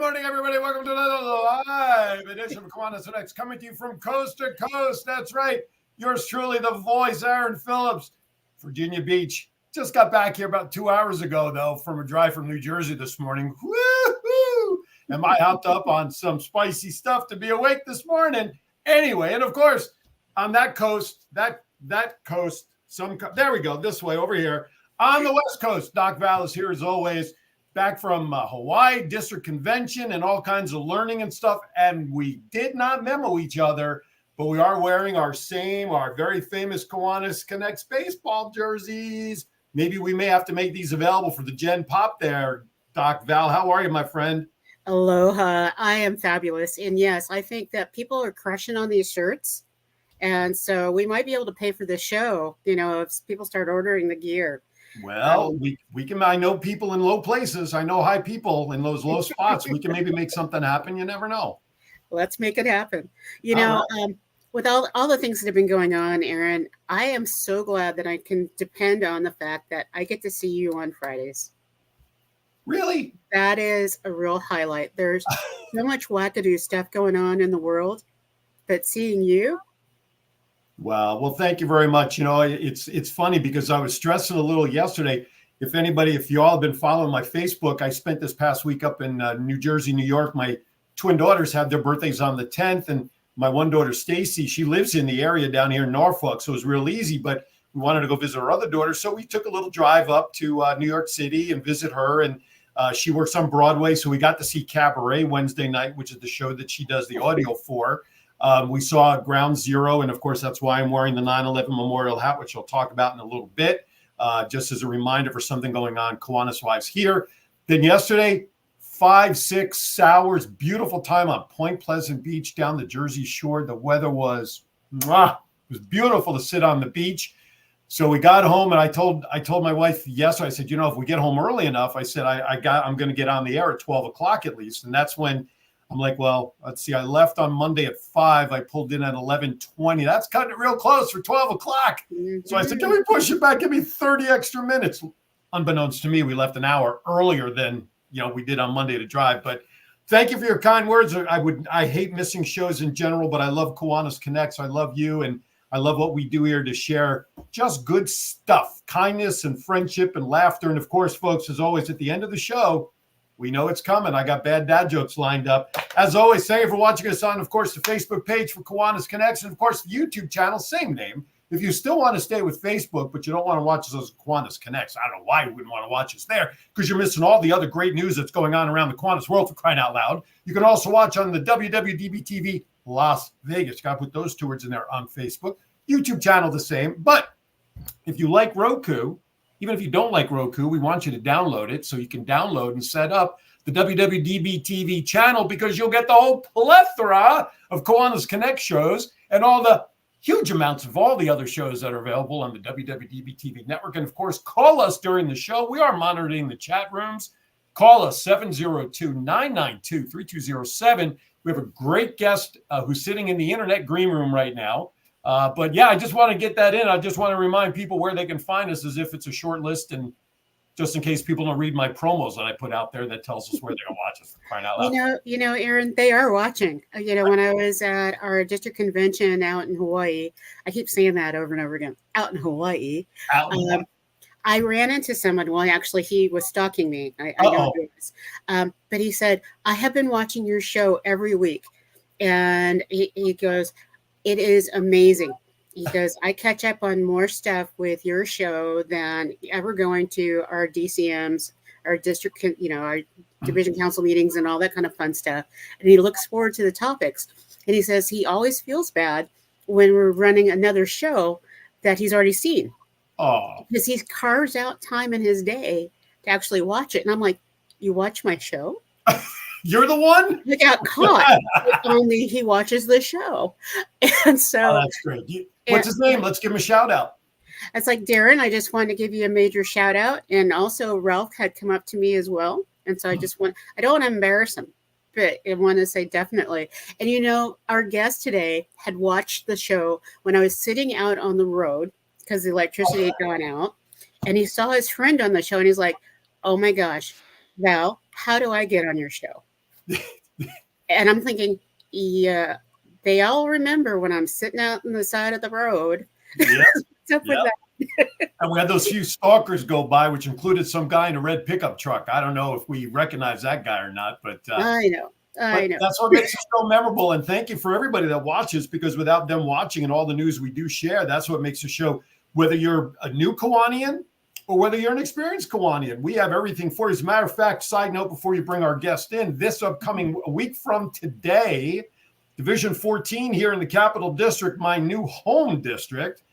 morning, everybody. Welcome to another live edition of Kiwanis Next, coming to you from coast to coast. That's right. Yours truly, the voice, Aaron Phillips, Virginia Beach. Just got back here about 2 hours ago, though, from a drive from New Jersey this morning. Woo-hoo! Am I hopped up on some spicy stuff to be awake this morning? Anyway, and of course, on that coast, that coast, there we go, this way, over here. On the West Coast, Doc Val is here as always. Back from Hawaii District Convention and all kinds of learning and stuff. And we did not memo each other, but we are wearing our very famous Kiwanis Connects baseball jerseys. Maybe we may have to make these available for the Gen Pop there. Doc Val, how are you, my friend? Aloha. I am fabulous. And yes, I think that people are crushing on these shirts. And so we might be able to pay for the show, if people start ordering the gear. Well, we can. I know people in low places. I know high people in those low spots. We can maybe make something happen. You never know. Let's make it happen. With all the things that have been going on, Aaron, I am so glad that I can depend on the fact that I get to see you on Fridays. Really? That is a real highlight. There's so much wackadoo stuff going on in the world, but seeing you. Wow. Well, thank you very much. It's funny because I was stressing a little yesterday. If you all have been following my Facebook, I spent this past week up in New Jersey, New York. My twin daughters had their birthdays on the 10th. And my one daughter, Stacy, she lives in the area down here in Norfolk. So it was real easy, but we wanted to go visit our other daughter. So we took a little drive up to New York City and visit her. And she works on Broadway. So we got to see Cabaret Wednesday night, which is the show that she does the audio for. We saw Ground Zero, and of course, that's why I'm wearing the 9/11 memorial hat, which I'll talk about in a little bit, just as a reminder for something going on Kiwanis-wise here. Then yesterday, 5-6 hours, beautiful time on Point Pleasant Beach down the Jersey Shore. The weather was, it was beautiful to sit on the beach. So we got home, and I told my wife yesterday, I said, if we get home early enough, I said, I'm going to get on the air at 12 o'clock at least. And that's when I'm like, well, let's see. I left on Monday at 5. I pulled in at 11:20. That's cutting it real close for 12 o'clock. Mm-hmm. So I said, can we push it back? Give me 30 extra minutes. Unbeknownst to me, we left an hour earlier than we did on Monday to drive. But thank you for your kind words. I hate missing shows in general, but I love Kiwanis Connects. I love you, and I love what we do here to share just good stuff, kindness and friendship and laughter. And of course, folks, as always, at the end of the show, we know it's coming. I got bad dad jokes lined up. As always, thank you for watching us on, of course, the Facebook page for Kiwanis Connects, and of course, the YouTube channel, same name. If you still want to stay with Facebook, but you don't want to watch us as Kiwanis Connects, I don't know why you wouldn't want to watch us there, because you're missing all the other great news that's going on around the Kiwanis world, for crying out loud. You can also watch on the WWDB TV Las Vegas. Got to put those two words in there on Facebook. YouTube channel the same. But if you like Roku, even if you don't like Roku, we want you to download it so you can download and set up the WWDB TV channel, because you'll get the whole plethora of Kiwanis Connect shows and all the huge amounts of all the other shows that are available on the WWDB TV network. And of course, call us during the show. We are monitoring the chat rooms. Call us 702-992-3207. We have a great guest who's sitting in the internet green room right now. But yeah, I just want to get that in. I just want to remind people where they can find us, as if it's a short list, and just in case people don't read my promos that I put out there that tells us where they're going to watch us, for crying out loud. Aaron, they are watching. When I was at our district convention out in Hawaii, I keep saying that over and over again, out in Hawaii. I ran into someone. Well, actually, he was stalking me. I know it was. But he said, I have been watching your show every week. And he goes, it is amazing. He goes, I catch up on more stuff with your show than ever going to our DCMs, our district, our division council meetings and all that kind of fun stuff. And he looks forward to the topics. And he says he always feels bad when we're running another show that he's already seen. Oh, because he carves out time in his day to actually watch it. And I'm like, you watch my show? You're the one? He got caught. Only he watches the show. And so that's great. What's his name? Let's give him a shout out. It's like, Darren, I just wanted to give you a major shout out. And also Ralph had come up to me as well. And so I don't want to embarrass him, but I want to say definitely. And our guest today had watched the show when I was sitting out on the road because the electricity had gone out. And he saw his friend on the show and he's like, oh my gosh, Val, how do I get on your show? And I'm thinking, yeah, they all remember when I'm sitting out on the side of the road. Yeah. What's up with that? And we had those few stalkers go by, which included some guy in a red pickup truck. I don't know if we recognize that guy or not, but I know. that's what makes it so memorable. And thank you for everybody that watches, because without them watching and all the news we do share, that's what makes the show. Whether you're a new Kiwanian or whether you're an experienced Kiwanian, we have everything for you. As a matter of fact, side note before you bring our guest in, this upcoming week from today, Division 14 here in the Capital District, my new home district,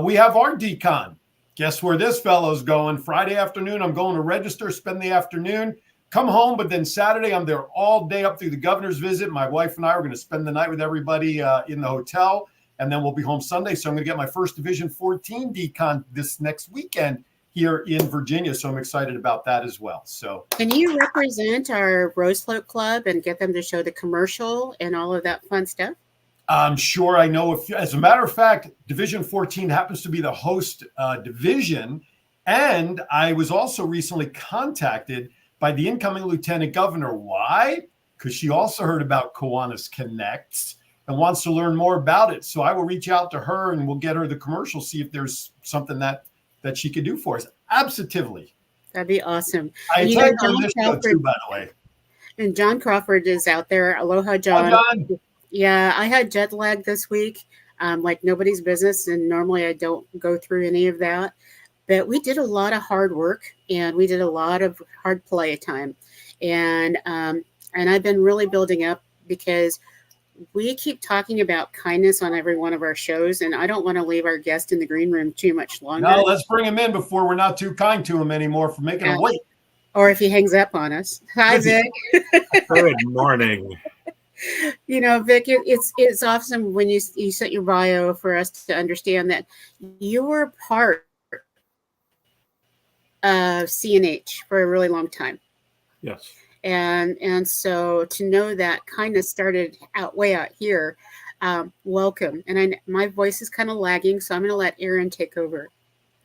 we have our decon. Guess where this fellow's going? Friday afternoon, I'm going to register, spend the afternoon, come home, but then Saturday, I'm there all day up through the governor's visit. My wife and I are going to spend the night with everybody in the hotel, and then we'll be home Sunday. So I'm going to get my first Division 14 decon this next weekend here in Virginia. So I'm excited about that as well. So can you represent our Rose Float Club and get them to show the commercial and all of that fun stuff? I'm sure I know. As a matter of fact, Division 14 happens to be the host division. And I was also recently contacted by the incoming lieutenant governor. Why? Because she also heard about Kiwanis Connects and wants to learn more about it. So I will reach out to her and we'll get her the commercial, see if there's something that she could do for us. Absolutely. That'd be awesome. I attend on this show too, by the way. And John Crawford is out there. Aloha, John. Hi, John. Yeah, I had jet lag this week, like nobody's business. And normally I don't go through any of that. But we did a lot of hard work and we did a lot of hard play time. And I've been really building up because we keep talking about kindness on every one of our shows, and I don't want to leave our guest in the green room too much longer. No, let's bring him in before we're not too kind to him anymore for making him wait. Or if he hangs up on us. Hi, Vic. Good morning. You know, Vic, it's awesome when you set your bio for us to understand that you were part of CNH for a really long time. Yes. And so to know that kindness started way out here, welcome. And my voice is kind of lagging, so I'm going to let Aaron take over.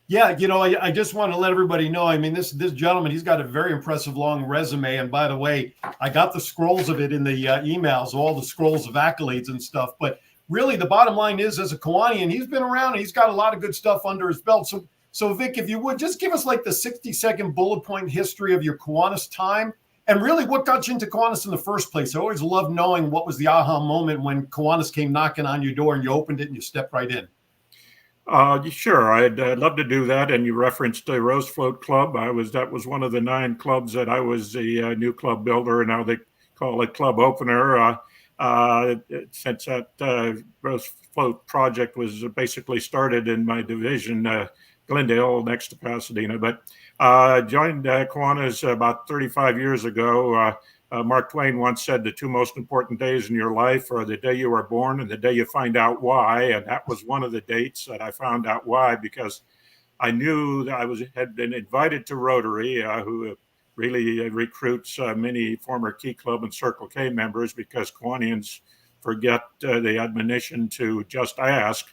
Yeah, you know, I just want to let everybody know. I mean, this gentleman, he's got a very impressive long resume. And by the way, I got the scrolls of it in the emails, all the scrolls of accolades and stuff. But really, the bottom line is, as a Kiwanian, he's been around and he's got a lot of good stuff under his belt. So Vic, if you would, just give us like the 60-second bullet point history of your Kiwanis time. And really, what got you into Kiwanis in the first place? I always loved knowing what was the aha moment when Kiwanis came knocking on your door and you opened it and you stepped right in. Sure, I'd love to do that. And you referenced the Rose Float Club. That was one of the 9 clubs that I was the new club builder, and now they call it club opener. Since that Rose Float project was basically started in my division, Glendale, next to Pasadena, but joined Kiwanis about 35 years ago. Mark Twain once said the 2 most important days in your life are the day you were born and the day you find out why. And that was one of the dates that I found out why, because I knew that I had been invited to Rotary, who really recruits many former Key Club and Circle K members, because Kiwanians forget the admonition to just ask.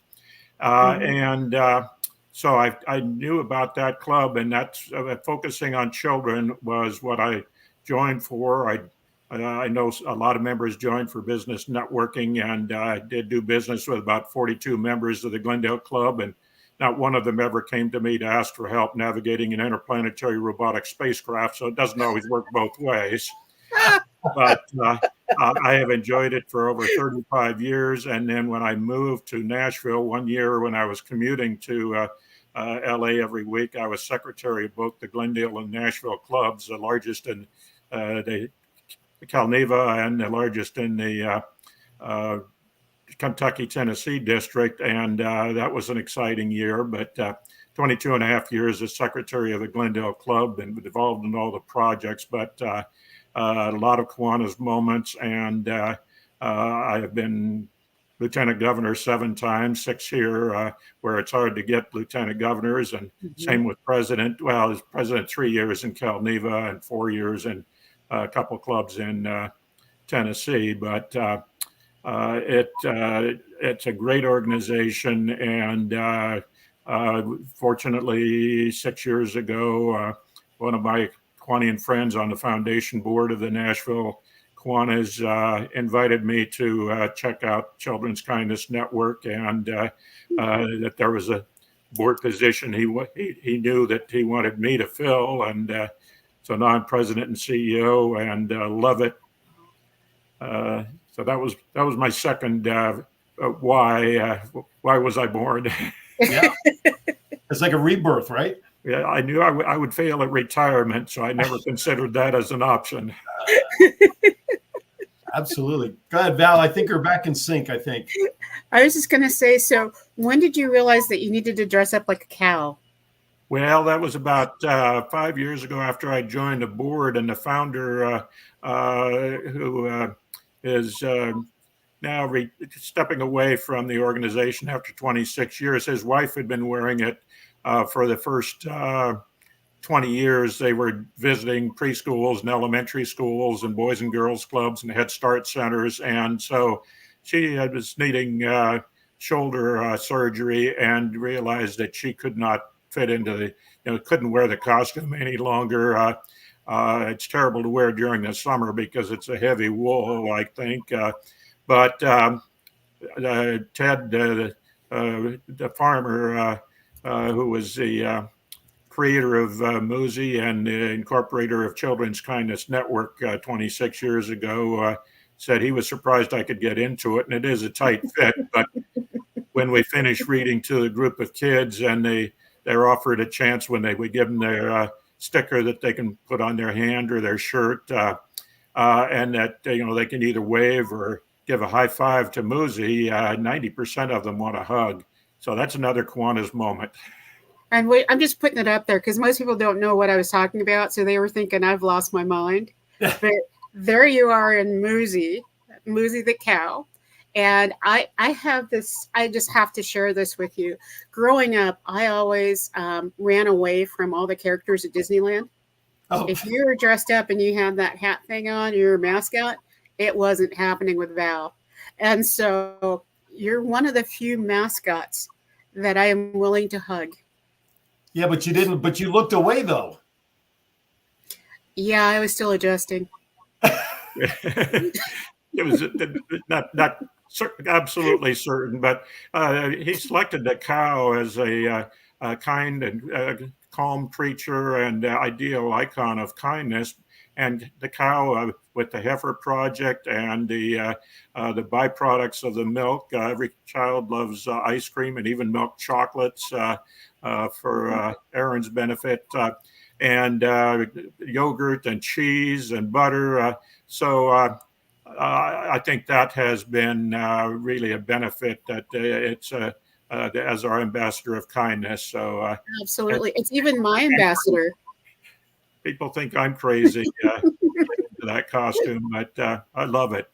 So I knew about that club, and that's focusing on children was what I joined for. I know a lot of members joined for business networking, and I did do business with about 42 members of the Glendale Club, and not one of them ever came to me to ask for help navigating an interplanetary robotic spacecraft, so it doesn't always work both ways. But I have enjoyed it for over 35 years, and then when I moved to Nashville one year when I was commuting to LA every week, I was secretary of both the Glendale and Nashville clubs, the largest in the Calneva and the largest in the Kentucky-Tennessee district. And that was an exciting year, but 22 and a half years as secretary of the Glendale Club and involved in all the projects, but a lot of Kiwanis moments. And I have been lieutenant governor 7 times, 6 here, where it's hard to get lieutenant governors, and same with president. Well, as president 3 years in Calneva and 4 years in a couple clubs in Tennessee. But it's a great organization, and fortunately, 6 years ago, one of my Kiwanian friends on the foundation board of the Nashville Kiwanis invited me to check out Children's Kindness Network, and that there was a board position he knew that he wanted me to fill, and so now I'm president and CEO, and love it. So that was my second why was I born? Yeah, it's like a rebirth, right? Yeah, I knew I would fail at retirement, so I never considered that as an option. Absolutely. Go ahead, Val. I think we're back in sync, I think. I was just going to say, so when did you realize that you needed to dress up like a cow? Well, that was about 5 years ago after I joined the board, and the founder, who is now stepping away from the organization after 26 years, his wife had been wearing it for the first 20 years. They were visiting preschools and elementary schools and boys and girls clubs and Head Start centers. And so she was needing shoulder surgery and realized that she could not fit into couldn't wear the costume any longer. It's terrible to wear during the summer because it's a heavy wool, I think. But Ted, the farmer, who was the creator of Muzi and the incorporator of Children's Kindness Network 26 years ago, said he was surprised I could get into it. And it is a tight fit. But when we finished reading to a group of kids, and they're offered a chance when they would give them their sticker that they can put on their hand or their shirt, and that they can either wave or give a high five to Muzi, 90% of them want a hug. So that's another Kiwanis moment. And wait, I'm just putting it up there because most people don't know what I was talking about. So they were thinking I've lost my mind. But there you are in Muzi the cow. And I have this, I just have to share this with you. Growing up, I always ran away from all the characters at Disneyland. Oh. If you were dressed up and you had that hat thing on, you're a mascot, it wasn't happening with Val. And so you're one of the few mascots that I am willing to hug. Yeah, but you didn't, but you looked away though. Yeah, I was still adjusting. It was not absolutely certain, but he selected the cow as a kind and calm creature and ideal icon of kindness. And the cow with the heifer project and the byproducts of the milk. Every child loves ice cream and even milk chocolates for Aaron's benefit, and yogurt and cheese and butter. So I think that has been really a benefit that it's as our ambassador of kindness. So absolutely, it's even my ambassador. People think I'm crazy into that costume, but I love it.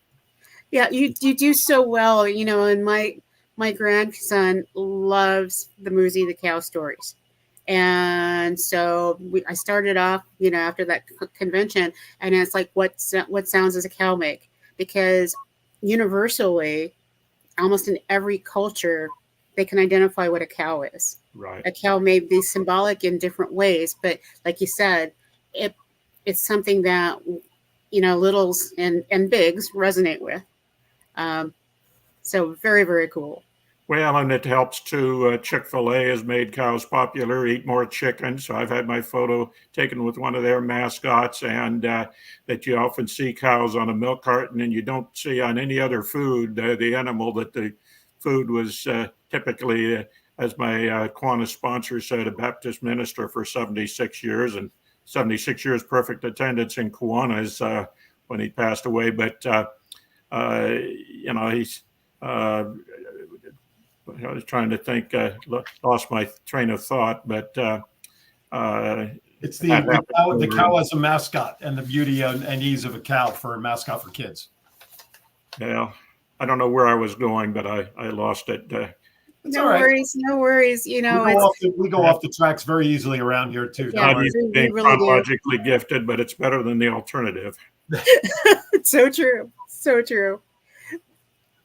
Yeah, you do so well, and my grandson loves the Muzi the cow stories. And so I started off, after that convention, and it's like, what sounds does a cow make? Because universally, almost in every culture, they can identify what a cow is. Right. A cow may be symbolic in different ways, but like you said, it's something that littles and bigs resonate with. So very, very cool. Well, and it helps too. Chick-fil-A has made cows popular, eat more chicken. So I've had my photo taken with one of their mascots, and that you often see cows on a milk carton, and you don't see on any other food the animal that the food was typically, as my Kiwanis sponsor said, a Baptist minister for 76 years, and 76 years perfect attendance in Kiwanis when he passed away. But, he's, I was trying to think, lost my train of thought, but it's the cow as a mascot and the beauty and ease of a cow for a mascot for kids. Yeah, I don't know where I was going, but I lost it. No worries. We go off the tracks very easily around here too. Yeah, being really chronologically gifted, but it's better than the alternative. So true. So true.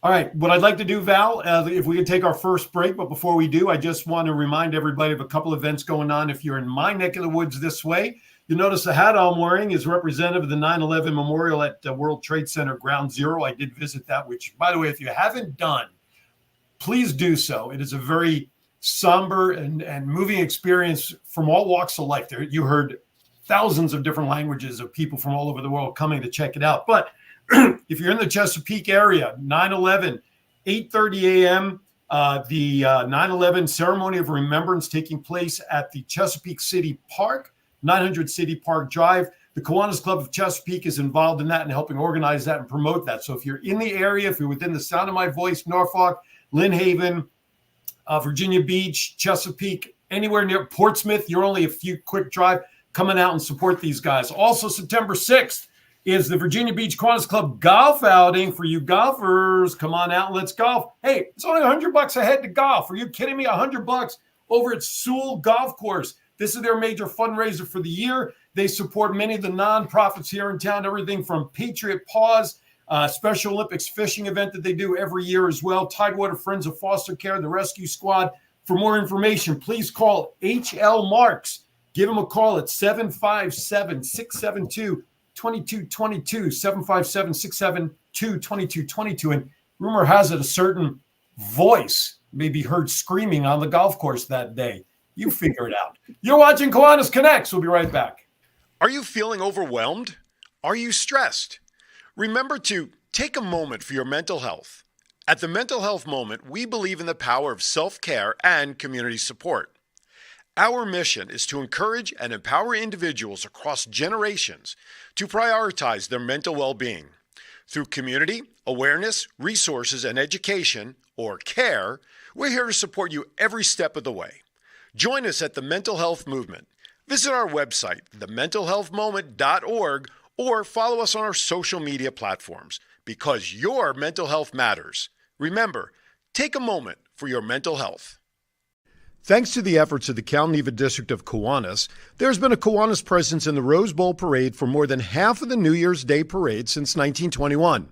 All right. What I'd like to do, Val, if we could take our first break, but before we do, I just want to remind everybody of a couple events going on. If you're in my neck of the woods this way, You notice the hat I'm wearing is representative of the 9/11 memorial at World Trade Center Ground Zero. I did visit that, which, by the way, if you haven't done, please do so. It is a very somber and moving experience from all walks of life. There, you heard thousands of different languages of people from all over the world coming to check it out. But if you're in the Chesapeake area, 9/11, 8:30 a.m., the 9/11 ceremony of remembrance taking place at the Chesapeake City Park, 900 City Park Drive. The Kiwanis Club of Chesapeake is involved in that and helping organize that and promote that. So if you're in the area, if you're within the sound of my voice, Norfolk, Lynn Haven, Virginia Beach, Chesapeake, anywhere near Portsmouth, you're only a few quick drive, coming out and support these guys. Also, September 6th is the Virginia Beach Kiwanis Club golf outing for you golfers. Come on out and let's golf. Hey, it's only $100 a head to golf. Are you kidding me? $100 over at Sewell Golf Course. This is their major fundraiser for the year. They support many of the nonprofits here in town, everything from Patriot Paws, Special Olympics fishing event that they do every year as well, Tidewater Friends of Foster Care, the Rescue Squad. For more information, please call H.L. Marks. Give them a call at 757-672-2222, 757-672-2222. And rumor has it a certain voice may be heard screaming on the golf course that day. You figure it out. You're watching Kiwanis Connects. We'll be right back. Are you feeling overwhelmed? Are you stressed? Remember to take a moment for your mental health. At the Mental Health Moment, we believe in the power of self-care and community support. Our mission is to encourage and empower individuals across generations to prioritize their mental well-being. Through community, awareness, resources, and education, or CARE, we're here to support you every step of the way. Join us at the Mental Health Movement. Visit our website, thementalhealthmoment.org, or follow us on our social media platforms, because your mental health matters. Remember, take a moment for your mental health. Thanks to the efforts of the Cal Neva District of Kiwanis, there's been a Kiwanis presence in the Rose Bowl Parade for more than half of the New Year's Day Parade since 1921.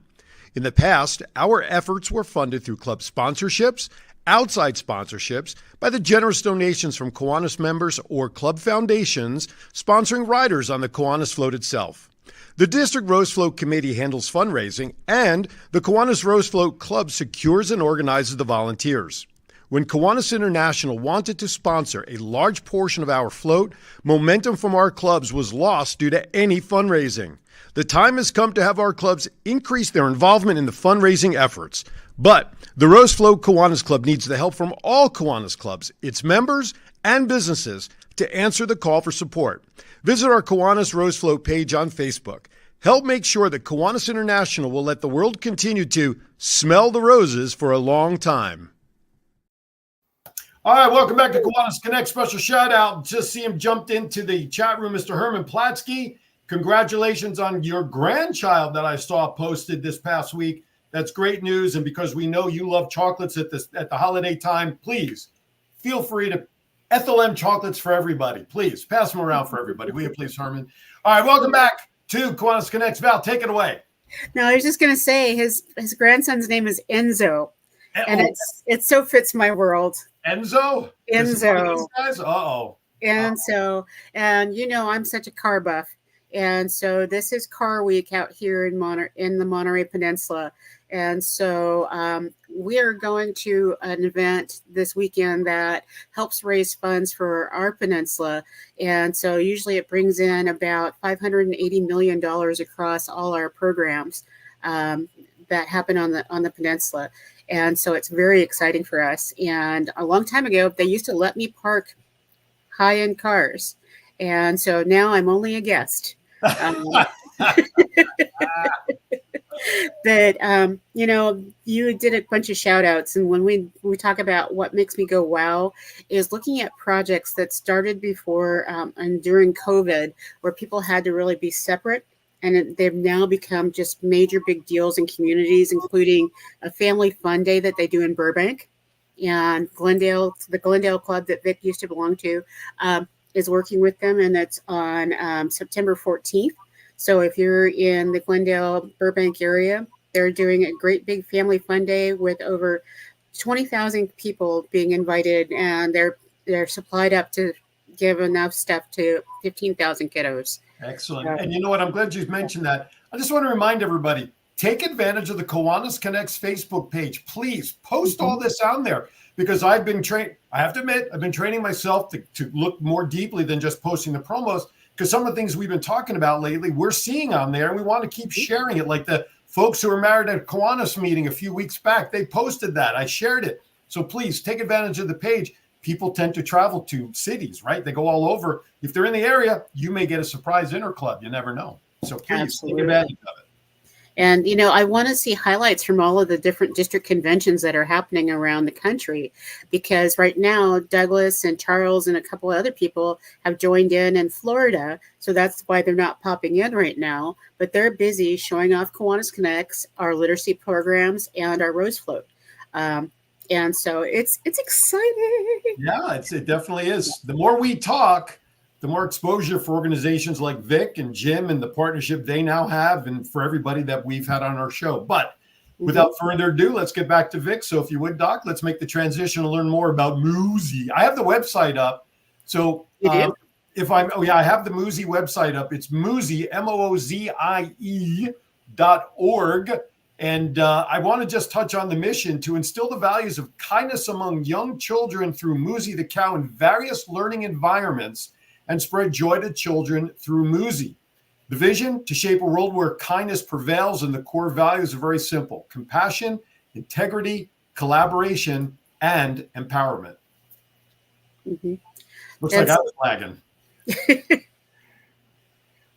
In the past, our efforts were funded through club sponsorships, outside sponsorships, by the generous donations from Kiwanis members or club foundations sponsoring riders on the Kiwanis float itself. The District Rose Float Committee handles fundraising, and the Kiwanis Rose Float Club secures and organizes the volunteers. When Kiwanis International wanted to sponsor a large portion of our float, momentum from our clubs was lost due to any fundraising. The time has come to have our clubs increase their involvement in the fundraising efforts. But the Rose Float Kiwanis Club needs the help from all Kiwanis clubs, its members, and businesses to answer the call for support. Visit our Kiwanis Rose Float page on Facebook. Help make sure that Kiwanis International will let the world continue to smell the roses for a long time. All right, welcome back to Kiwanis Connect. Special shout out. Just see him jumped into the chat room, Mr. Herman Platsky. Congratulations on your grandchild that I saw posted this past week. That's great news. And because we know you love chocolates at the holiday time, please feel free to Ethel M chocolates for everybody. Please pass them around for everybody. Will you please, Herman? All right, welcome back to Kiwanis Connect. Val, take it away. No, I was just going to say his grandson's name is Enzo, and it so fits my world. Enzo? Enzo. Uh-oh. Enzo. And you know, I'm such a car buff. And so this is Car Week out here in the Monterey Peninsula. And so we are going to an event this weekend that helps raise funds for our peninsula. And so usually it brings in about $580 million across all our programs that happen on the peninsula. And so it's very exciting for us. And a long time ago, they used to let me park high-end cars. And so now I'm only a guest. But you know, you did a bunch of shout outs, and when we talk about what makes me go wow is looking at projects that started before and during COVID, where people had to really be separate, and they've now become just major big deals in communities, including a family fun day that they do in Burbank, and the Glendale Club that Vic used to belong to is working with them, and it's on September 14th. So if you're in the Glendale, Burbank area, they're doing a great big family fun day with over 20,000 people being invited, and they're supplied up to give enough stuff to 15,000 kiddos. Excellent. And you know what? I'm glad you mentioned that. I just want to remind everybody, take advantage of the Kiwanis Connects Facebook page. Please post all this on there, because I've been trained. I have to admit, I've been training myself to look more deeply than just posting the promos, because some of the things we've been talking about lately, we're seeing on there, and we want to keep sharing it. Like the folks who were married at a Kiwanis meeting a few weeks back, they posted that. I shared it. So please take advantage of the page. People tend to travel to cities, right? They go all over. If they're in the area, you may get a surprise interclub. You never know. So please take advantage of it. And, you know, I want to see highlights from all of the different district conventions that are happening around the country, because right now, Douglas and Charles and a couple of other people have joined in Florida. So that's why they're not popping in right now. But they're busy showing off Kiwanis Connects, our literacy programs, and our Rose Float. And so it's exciting. Yeah, it definitely is. The more we talk, the more exposure for organizations like Vic and Jim and the partnership they now have, and for everybody that we've had on our show. But without further ado, let's get back to Vic. So if you would, Doc, let's make the transition and learn more about Muzi. I have the website up. So I have the Muzi website up. It's Muzi, MOOZIE.org. And I want to just touch on the mission to instill the values of kindness among young children through Muzi the cow in various learning environments, and spread joy to children through Muzi. The vision, to shape a world where kindness prevails, and the core values are very simple: compassion, integrity, collaboration, and empowerment. Looks like I was lagging.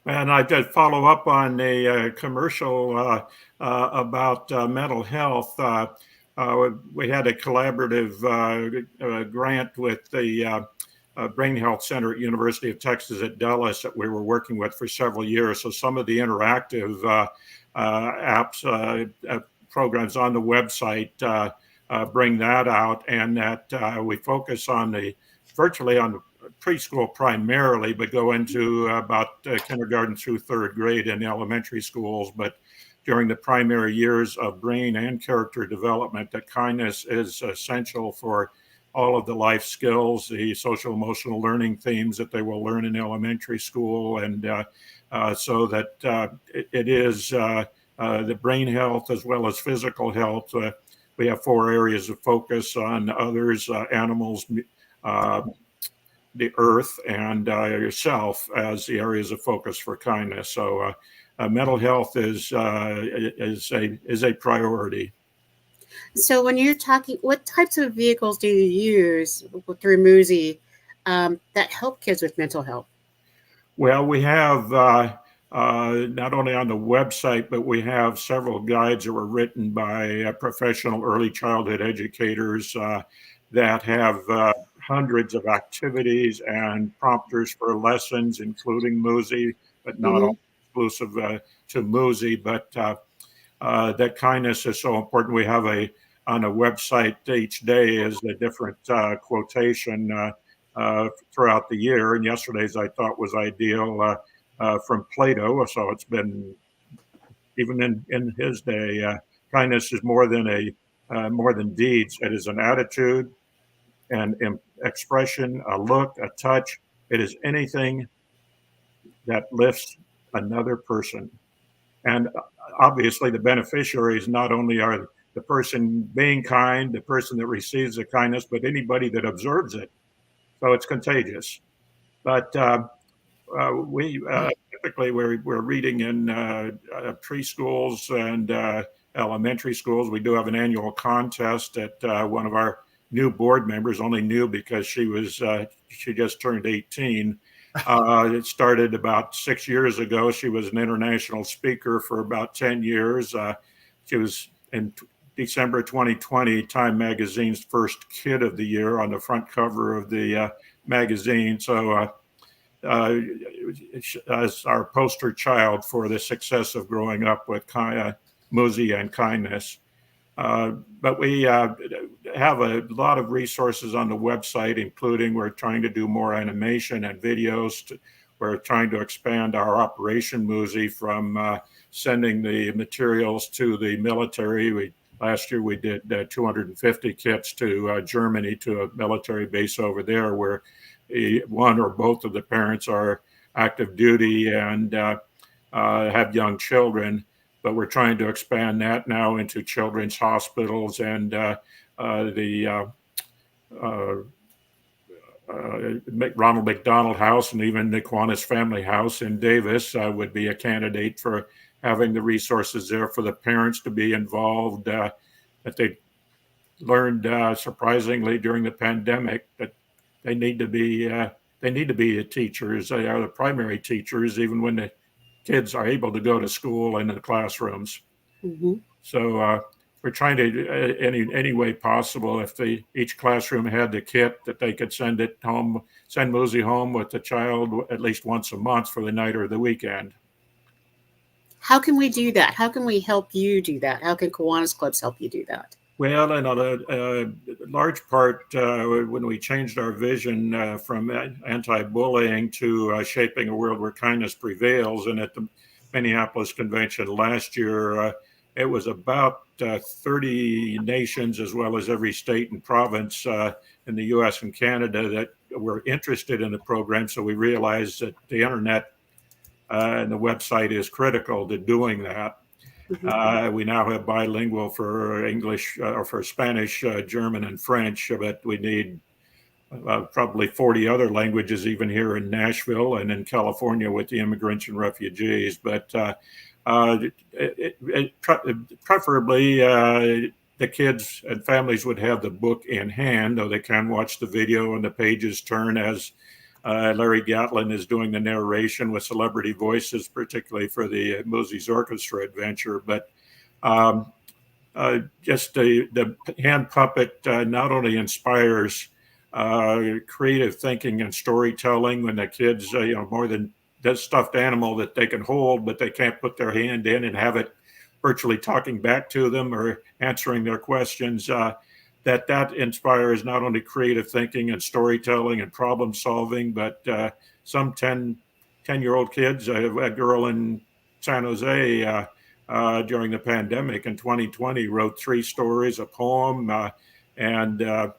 And I did follow up on a commercial about mental health. We had a collaborative grant with the Brain Health Center at University of Texas at Dallas that we were working with for several years. So some of the interactive apps, programs on the website bring that out, and that we focus on virtually on preschool primarily, but go into about kindergarten through third grade in elementary schools. But during the primary years of brain and character development, that kindness is essential for all of the life skills, the social emotional learning themes that they will learn in elementary school. And so that it is the brain health as well as physical health. We have 4 areas of focus on others: animals, the earth, and yourself as the areas of focus for kindness. So mental health is a priority. So when you're talking, what types of vehicles do you use through Muzi that help kids with mental health? Well, we have not only on the website, but we have several guides that were written by professional early childhood educators that have hundreds of activities and prompters for lessons, including Muzi, but not all exclusive to Muzi. But that kindness is so important. We have on a website each day is a different quotation throughout the year. And yesterday's I thought was ideal from Plato. So it's been, even in his day, kindness is more than deeds. It is an attitude, an expression, a look, a touch. It is anything that lifts another person. And obviously the beneficiaries not only are the person being kind, the person that receives the kindness, but anybody that observes it. So it's contagious. But we typically we're reading in preschools and elementary schools. We do have an annual contest at one of our new board members, only new because she just turned 18. It started about 6 years ago. She was an international speaker for about 10 years. She was in December 2020, Time Magazine's first Kid of the Year on the front cover of the magazine. So as our poster child for the success of growing up with Muzi and kindness. But we have a lot of resources on the website, including we're trying to do more animation and videos. We're trying to expand our Operation Muzi from sending the materials to the military. We Last year we did 250 kits to Germany, to a military base over there, where one or both of the parents are active duty and have young children. But we're trying to expand that now into children's hospitals and the Ronald McDonald House, and even the Kiwanis Family House in Davis would be a candidate for having the resources there for the parents to be involved. That they learned surprisingly during the pandemic that they need to be the teachers. They are the primary teachers, even when the kids are able to go to school and in the classrooms. Mm-hmm. So we're trying to, any way possible, if each classroom had the kit, that they could send Muzi home with the child at least once a month for the night or the weekend. How can we do that? How can we help you do that? How can Kiwanis clubs help you do that? Well, in a large part, when we changed our vision from anti-bullying to shaping a world where kindness prevails, and at the Minneapolis convention last year, it was about 30 nations, as well as every state and province in the U.S. and Canada, that were interested in the program. So we realized that the internet and the website is critical to doing that. Mm-hmm. We now have bilingual for English or for Spanish, German, and French, but we need probably 40 other languages, even here in Nashville and in California with the immigrants and refugees. But preferably the kids and families would have the book in hand, though they can watch the video and the pages turn as Larry Gatlin is doing the narration with celebrity voices, particularly for the Muzi's Orchestra adventure. But just the hand puppet not only inspires creative thinking and storytelling when the kids, more than that stuffed animal that they can hold, but they can't put their hand in and have it virtually talking back to them or answering their questions. That inspires not only creative thinking and storytelling and problem solving, but some 10-year-old kids. I have a girl in San Jose during the pandemic in 2020 wrote 3 stories, a poem, and a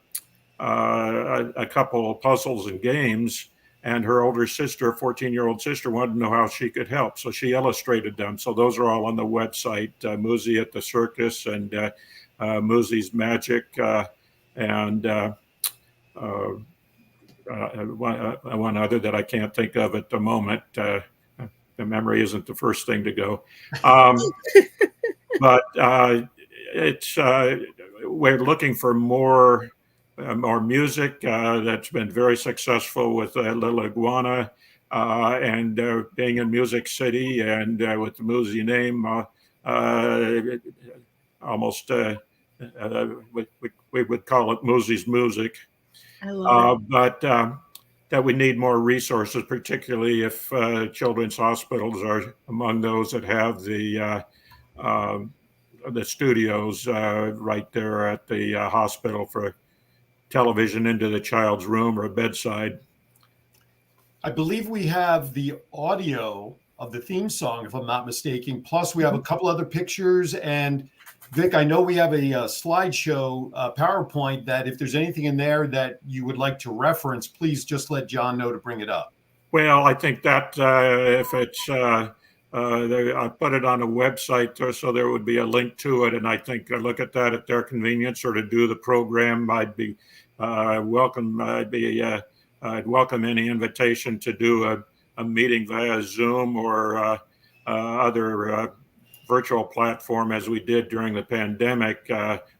couple of puzzles and games. And her older sister, 14-year-old sister, wanted to know how she could help. So she illustrated them. So those are all on the website, Muzi at the Circus and Muzi's Magic, and one other that I can't think of at the moment. The memory isn't the first thing to go. But it's we're looking for more music. That's been very successful with Little Iguana and being in Music City, and with the Muzi name, almost we would call it Muzi's Music. I love it. But that we need more resources, particularly if children's hospitals are among those that have the studios right there at the hospital for television into the child's room or bedside. I believe we have the audio of the theme song, if I'm not mistaken. Plus, we have a couple other pictures. And Vic, I know we have a slideshow PowerPoint that if there's anything in there that you would like to reference, please just let John know to bring it up. Well, I think that if it's, I put it on a website so there would be a link to it. And I think I look at that at their convenience or to do the program. I'd be welcome. I'd welcome any invitation to do a meeting via Zoom or other virtual platform, as we did during the pandemic,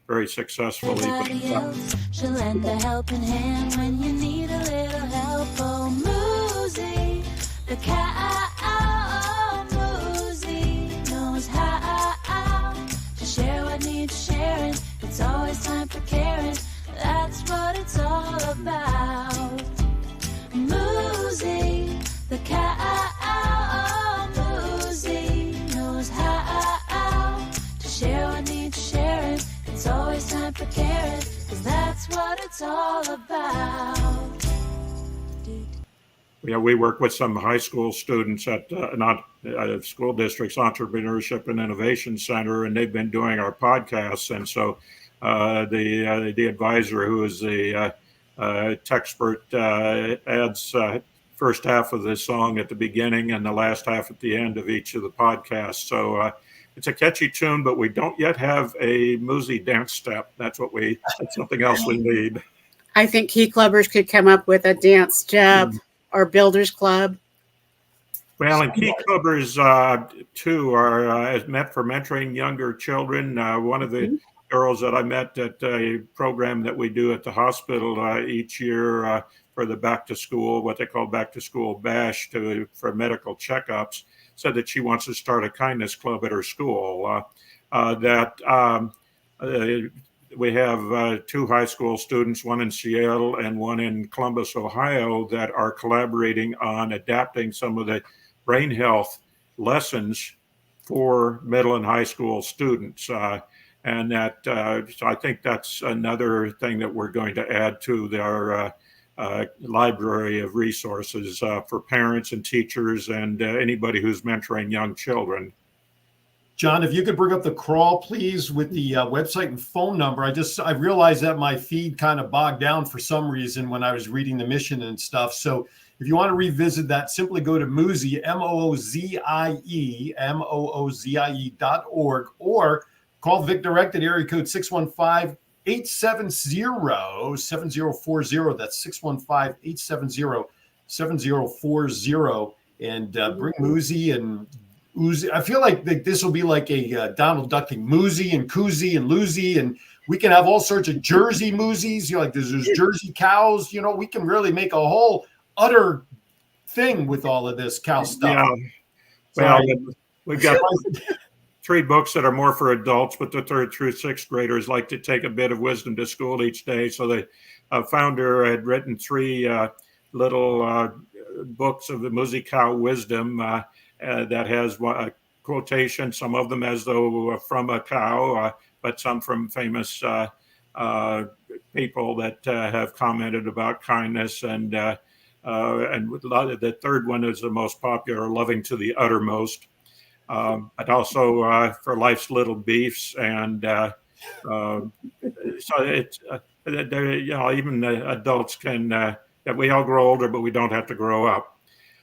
very successfully. She'll lend a helping hand when you need a little help. Oh, Muzi, the cow, Muzi knows how to share what needs sharing. It's always time for caring. That's what it's all about. Muzi, the cow, Muzi knows how to share what needs sharing. It's always time for caring, 'cause that's what it's all about. we work with some high school students at not school districts Entrepreneurship and Innovation Center, and they've been doing our podcasts. And so the advisor, who is the expert, adds first half of the song at the beginning and the last half at the end of each of the podcasts. So it's a catchy tune, but we don't yet have a Muzi dance step. That's something else we need. I think Key Clubbers could come up with a dance step or Builders Club. Well, and Key Clubbers too are meant for mentoring younger children. One of the girls that I met at a program that we do at the hospital each year for the back to school, what they call back to school bash for medical checkups, said that she wants to start a kindness club at her school. We have two high school students, one in Seattle and one in Columbus, Ohio, that are collaborating on adapting some of the brain health lessons for middle and high school students. And that, so I think that's another thing that we're going to add to our library of resources for parents and teachers and anybody who's mentoring young children. John, if you could bring up the crawl, please, with the website and phone number. I realized that my feed kind of bogged down for some reason when I was reading the mission and stuff. So if you want to revisit that, simply go to Moozie, MOOZIE.org, or call Vic Direct at area code 615-870-7040. That's 615-870-7040. And bring Moozie and Uzi. I feel like this will be like a Donald Duck thing. Moozie and Koozie and Loozie, and we can have all sorts of Jersey Moozies. Like there's Jersey cows. We can really make a whole utter thing with all of this cow stuff. Yeah. Well, we've got 3 books that are more for adults, but the 3rd through 6th graders like to take a bit of wisdom to school each day. So the founder had written 3 little books of the Moozie cow wisdom. That has a quotation, some of them as though from a cow, but some from famous people that have commented about kindness. And the 3rd one is the most popular, loving to the uttermost. But also for life's little beefs. And so it's, even adults can, we all grow older, but we don't have to grow up.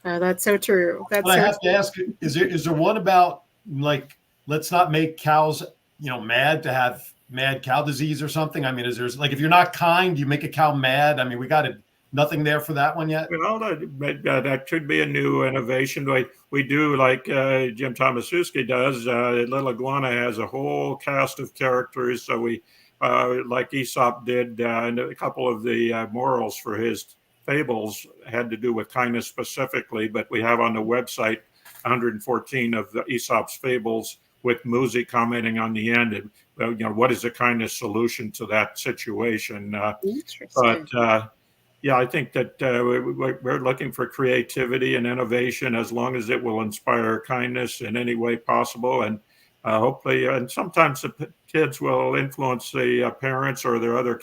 Oh, that's so true. I have to ask, is there one about, like, let's not make cows, mad to have mad cow disease or something? I mean, is there, like, if you're not kind, you make a cow mad? I mean, we got nothing there for that one yet? Well, that could be a new innovation. We do, like Jim Tomaszewski does, Little Iguana has a whole cast of characters. So we, like Aesop did, and a couple of the morals for his fables had to do with kindness specifically, but we have on the website 114 of the Aesop's fables with Moozie commenting on the end. And, what is the kindness solution to that situation? But I think that we're looking for creativity and innovation as long as it will inspire kindness in any way possible. And hopefully, and sometimes the kids will influence the parents or their other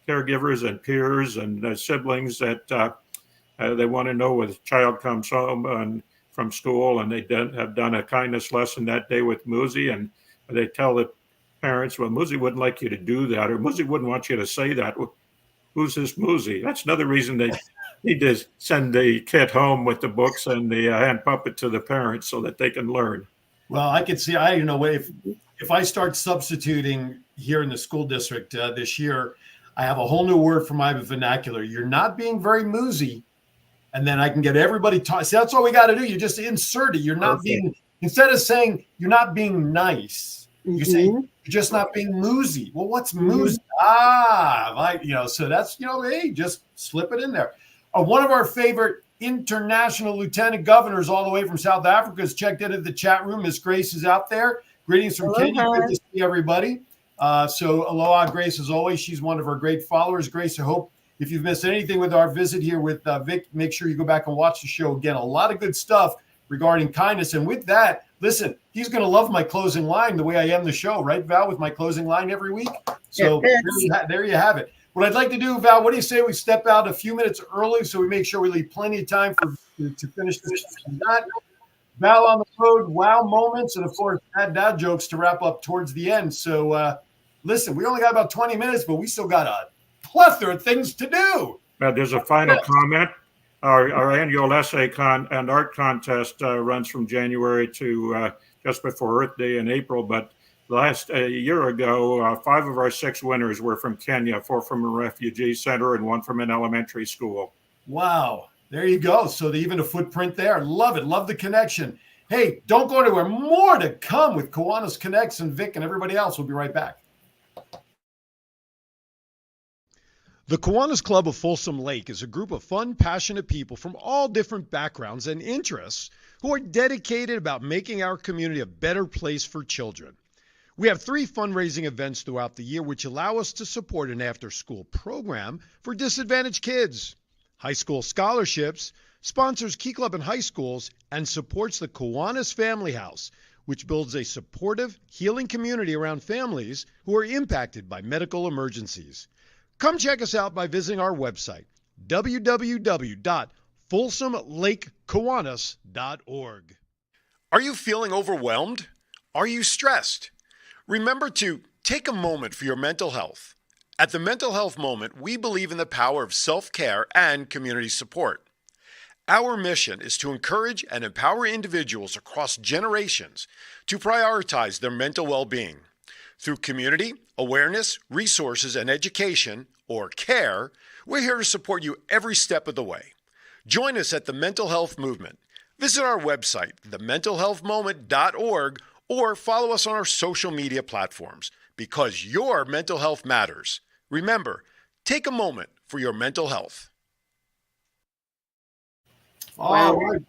caregivers and peers and siblings that they want to know when the child comes home and from school and they have done a kindness lesson that day with Moozie, and they tell the parents, well, Moozie wouldn't like you to do that, or Moozie wouldn't want you to say that. Who's this Moozie? That's another reason they need to send the kid home with the books and the hand puppet to the parents so that they can learn. Well, I could see, if I start substituting here in the school district this year, I have a whole new word for my vernacular. You're not being very Moozie. And then I can get everybody talking. See, that's all we got to do. You just insert it. You're not being, instead of saying you're not being nice, you say you're just not being Moozie. Well, what's Moozie? So that's, hey, just slip it in there. One of our favorite international lieutenant governors all the way from South Africa has checked into the chat room. Miss Grace is out there. Greetings from Kenya. Good to see everybody. So aloha, Grace, as always. She's one of our great followers. Grace, I hope if you've missed anything with our visit here with Vic, make sure you go back and watch the show again. A lot of good stuff regarding kindness. And with that, listen, he's going to love my closing line the way I am the show, right, Val, with my closing line every week? So there you have it. What I'd like to do, Val, what do you say we step out a few minutes early so we make sure we leave plenty of time to finish this? Not Val on the road, wow moments, and of course, dad jokes to wrap up towards the end. So, listen, we only got about 20 minutes, but we still got a plethora of things to do. There's a final comment. Our annual essay and art contest runs from January to just before Earth Day in April. But last a year ago, 5 of our 6 winners were from Kenya, 4 from a refugee center, and 1 from an elementary school. Wow. There you go. So even a footprint there. Love it. Love the connection. Hey, don't go anywhere. More to come with Kiwanis Connects and Vic and everybody else. We'll be right back. The Kiwanis Club of Folsom Lake is a group of fun, passionate people from all different backgrounds and interests who are dedicated about making our community a better place for children. We have 3 fundraising events throughout the year which allow us to support an after-school program for disadvantaged kids, high school scholarships, sponsors Key Club in high schools, and supports the Kiwanis Family House, which builds a supportive, healing community around families who are impacted by medical emergencies. Come check us out by visiting our website, www.folsomlakekiwanis.org. Are you feeling overwhelmed? Are you stressed? Remember to take a moment for your mental health. At the Mental Health Moment, we believe in the power of self-care and community support. Our mission is to encourage and empower individuals across generations to prioritize their mental well-being. Through community, awareness, resources, and education, or CARE, we're here to support you every step of the way. Join us at the Mental Health Movement. Visit our website, thementalhealthmoment.org, or follow us on our social media platforms, because your mental health matters. Remember, take a moment for your mental health. All right.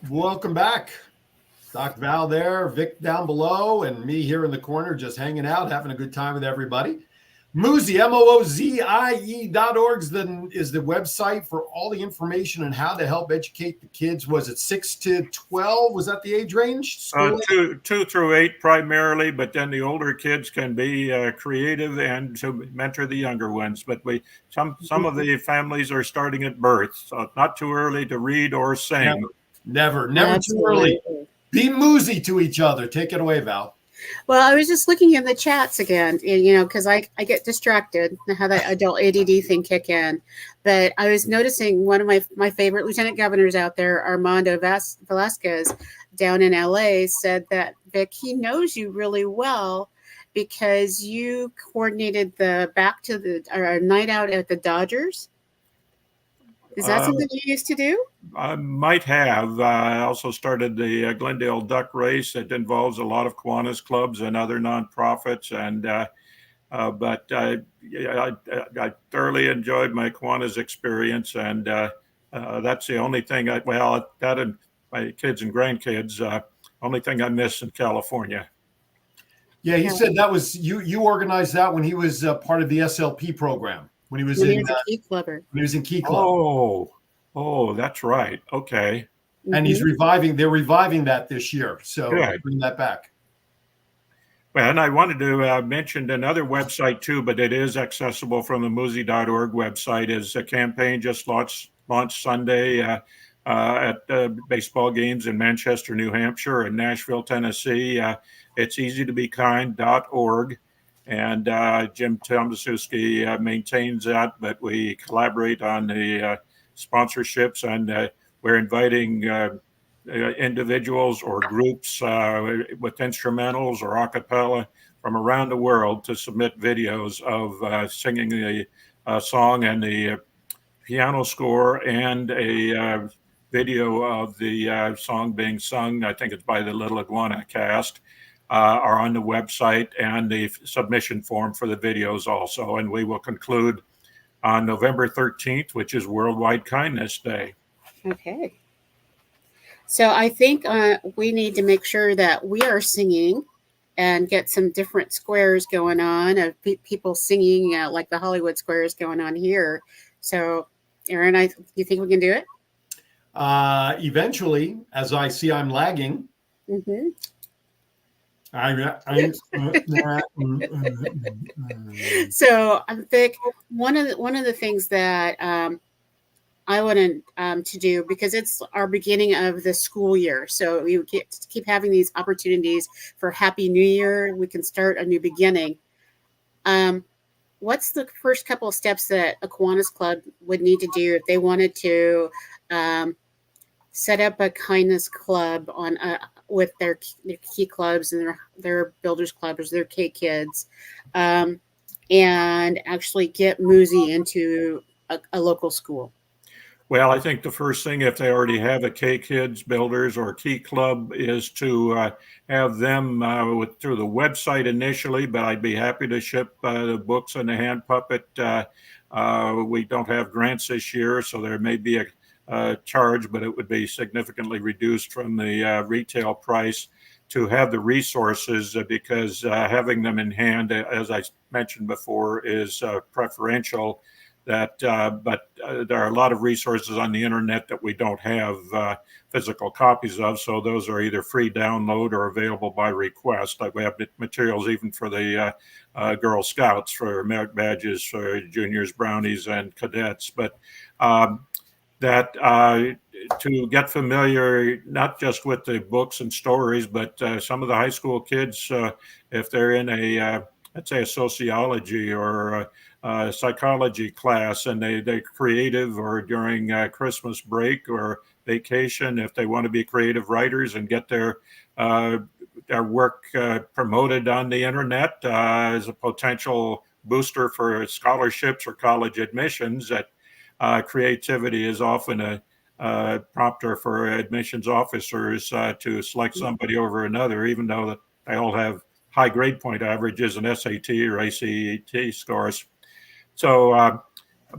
Welcome back. Doc Val there, Vic down below, and me here in the corner just hanging out, having a good time with everybody. Moozie, MOOZIE.org is the website for all the information on how to help educate the kids. Was it 6 to 12? Was that the age range? 2 through 8 primarily, but then the older kids can be creative and to mentor the younger ones. But some of the families are starting at birth, so not too early to read or sing. Never too early. Be Moozie to each other. Take it away, Val. Well, I was just looking in the chats again, because I get distracted and how that adult ADD thing kick in. But I was noticing one of my favorite lieutenant governors out there, Armando Velasquez, down in LA, said that, Vic, he knows you really well because you coordinated the night out at the Dodgers. Is that something you used to do? I might have. I also started the Glendale Duck Race that involves a lot of Kiwanis clubs and other nonprofits. But I thoroughly enjoyed my Kiwanis experience. And that's the only thing that and my kids and grandkids, only thing I miss in California. Yeah, he said that was you organized that when he was part of the SLP program. When he was in Key Clubber. When he was in Key Club. Oh, that's right. Okay. And they're reviving that this year. So bring that back. Well, and I wanted to mention another website too, but it is accessible from the Moozie.org website. Is a campaign just launched Sunday at baseball games in Manchester, New Hampshire, and Nashville, Tennessee. It's easytobekind.org. And Jim Tomaszewski maintains that, but we collaborate on the sponsorships, and we're inviting individuals or groups with instrumentals or a cappella from around the world to submit videos of singing the song and the piano score, and a video of the song being sung. I think it's by the Little Iguana Cast. Are on the website, and the submission form for the videos also. And we will conclude on November 13th, which is Worldwide Kindness Day. Okay. So I think we need to make sure that we are singing and get some different squares going on of people singing like the Hollywood squares going on here. So, Aaron, you think we can do it? Eventually, as I see I'm lagging. Mm-hmm. So I think one of the things that I wanted to do, because it's our beginning of the school year, so we get to keep having these opportunities for Happy New Year. We can start a new beginning. What's the first couple of steps that a Kiwanis Club would need to do if they wanted to set up a kindness club on with their key clubs and their builders clubs, their K kids, and actually get Muzi into a local school? Well, I think the first thing, if they already have a K Kids Builders or Key Club, is to have them through the website initially, but I'd be happy to ship the books and the hand puppet. We don't have grants this year, so there may be a charge, but it would be significantly reduced from the retail price to have the resources, because having them in hand, as I mentioned before, is preferential. But there are a lot of resources on the internet that we don't have physical copies of, so those are either free download or available by request. Like we have materials even for the Girl Scouts, for merit badges for juniors, brownies, and cadets. But to get familiar not just with the books and stories, but some of the high school kids, if they're in let's say a sociology or psychology class, and they're creative, or during Christmas break or vacation, if they want to be creative writers and get their work promoted on the internet as a potential booster for scholarships or college admissions, that creativity is often a prompter for admissions officers to select somebody over another, even though they all have high grade point averages and SAT or ACT scores. So,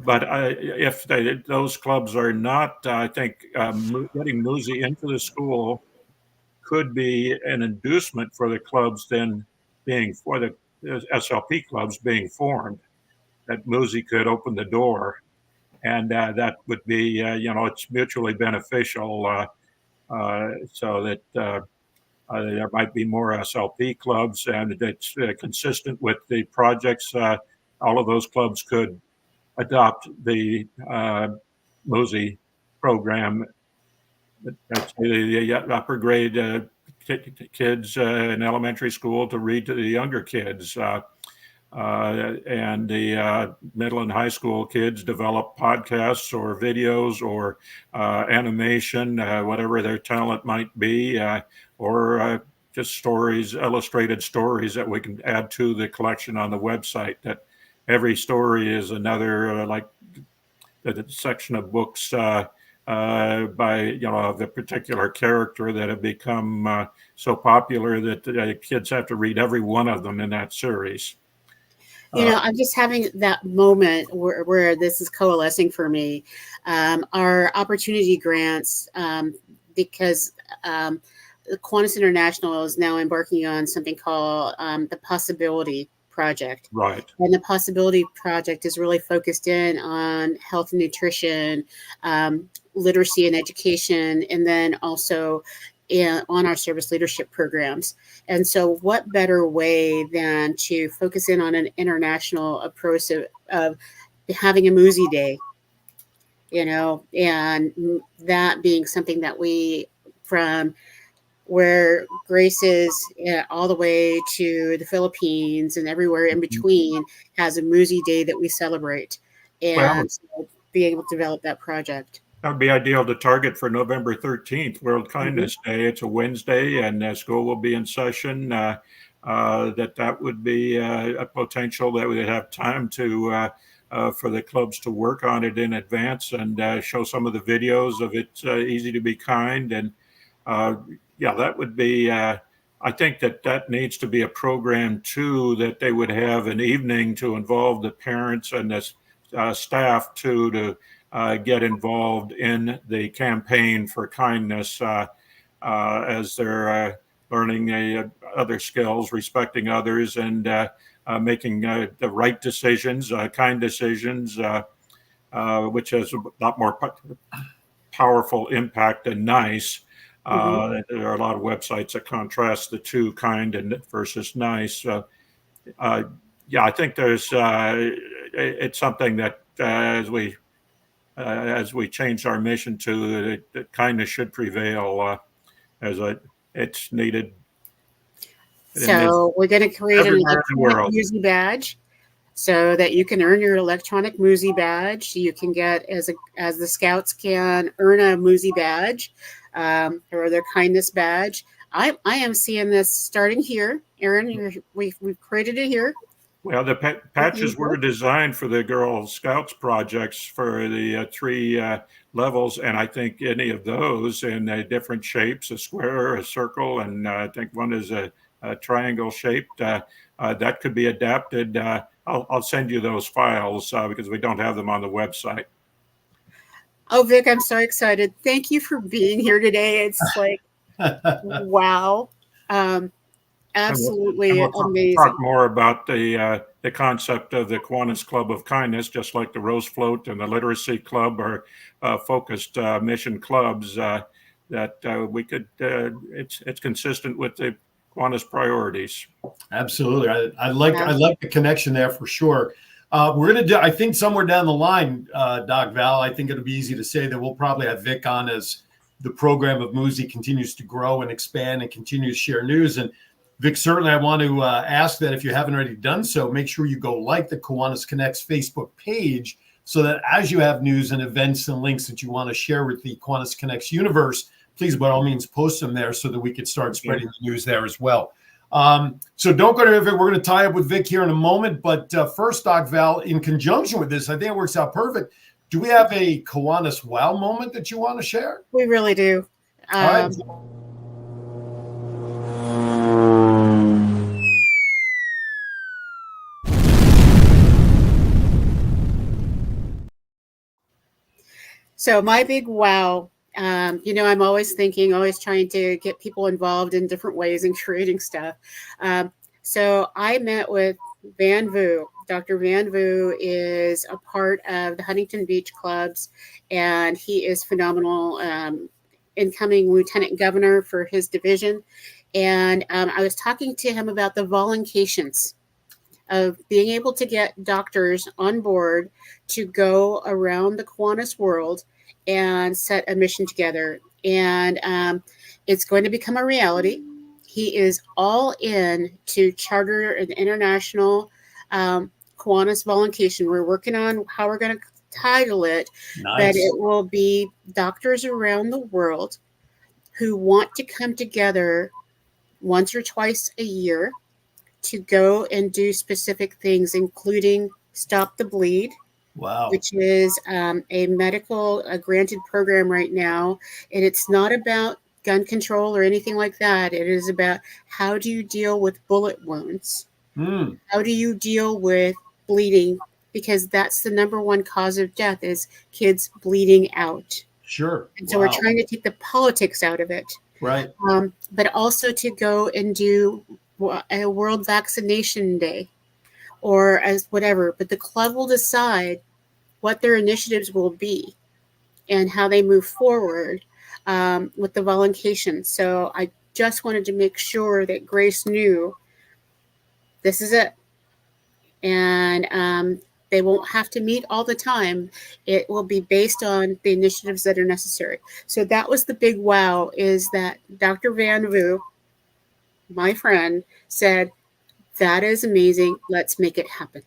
but if those clubs are not, I think getting Muzi into the school could be an inducement for the clubs then for the SLP clubs being formed, that Muzi could open the door. And that would be, it's mutually beneficial, so that there might be more SLP clubs, and it's consistent with the projects. All of those clubs could adopt the Muzi program. That's the upper grade kids in elementary school to read to the younger kids. And the middle and high school kids develop podcasts or videos or animation, whatever their talent might be, or just stories, illustrated stories that we can add to the collection on the website. That every story is another, like the section of books by the particular character that have become so popular that kids have to read every one of them in that series. I'm just having that moment where this is coalescing for me. Our opportunity grants, because the Kiwanis International is now embarking on something called the Possibility Project. Right. And the Possibility Project is really focused in on health and nutrition, literacy and education, and then also on our service leadership programs. And so what better way than to focus in on an international approach of having a Muzi Day, and that being something that we, from where Grace is all the way to the Philippines and everywhere in between, has a Muzi Day that we celebrate, and so being able to develop that project. That would be ideal to target for November 13th, World Kindness Day. It's a Wednesday, and school will be in session. That would be a potential that we would have time to for the clubs to work on it in advance and show some of the videos of It's Easy to Be Kind. And that would be, I think that needs to be a program too, that they would have an evening to involve the parents and the staff to get involved in the campaign for kindness as they're learning other skills, respecting others, and making the right decisions, kind decisions, which has a lot more powerful impact than nice. There are a lot of websites that contrast the two, kind and versus nice. Yeah, I think it's something that as we change our mission to that kindness should prevail, it's needed. So we're going to create an everywhere in the electronic world. Musi badge so that you can earn your electronic Musi badge. You can get, as the Scouts can earn a Musi badge or their kindness badge. I am seeing this starting here. Aaron, we've created it here. Well, the patches were designed for the Girl Scouts projects for the 3 levels, and I think any of those in different shapes, a square, a circle, and I think one is a triangle shaped, that could be adapted. I'll send you those files because we don't have them on the website. Oh, Vic, I'm so excited. Thank you for being here today. It's like, wow. Absolutely and we'll amazing. Talk more about the concept of the Kiwanis Club of Kindness, just like the Rose Float and the Literacy Club are focused mission clubs that we could. It's consistent with the Kiwanis priorities. Absolutely, I like the connection there for sure. We're going to do, I think, somewhere down the line, Doc Val. I think it'll be easy to say that we'll probably have Vic on as the program of Musi continues to grow and expand and continue to share news. And Vic, certainly I want to ask that if you haven't already done so, make sure you go like the Kiwanis Connects Facebook page so that as you have news and events and links that you want to share with the Kiwanis Connects universe, please, by all means, post them there so that we can start spreading the news there as well. So don't go to Vic. We're going to tie up with Vic here in a moment. But first, Doc Val, in conjunction with this, I think it works out perfect. Do we have a Kiwanis wow moment that you want to share? We really do. All right. So my big wow, I'm always thinking, always trying to get people involved in different ways in creating stuff. So I met with Van Vu. Dr. Van Vu is a part of the Huntington Beach clubs, and he is phenomenal. Incoming lieutenant governor for his division. And I was talking to him about the voluncations of being able to get doctors on board to go around the Kiwanis world and set a mission together. And it's going to become a reality. He is all in to charter an international Kiwanis voluncation. We're working on how we're going to title it, but it will be doctors around the world who want to come together once or twice a year to go and do specific things, including Stop the Bleed, which is a medical granted program right now. And it's not about gun control or anything like that. It is about how do you deal with bullet wounds? How do you deal with bleeding? Because that's the number one cause of death is kids bleeding out. Sure. And so we're trying to take the politics out of it. Right. But also to go and do a World Vaccination Day or as whatever. But the club will decide what their initiatives will be and how they move forward with the voluncation. So I just wanted to make sure that Grace knew this is it. And they won't have to meet all the time. It will be based on the initiatives that are necessary. So that was the big wow, is that Dr. Van Vu, my friend, said, that is amazing. Let's make it happen.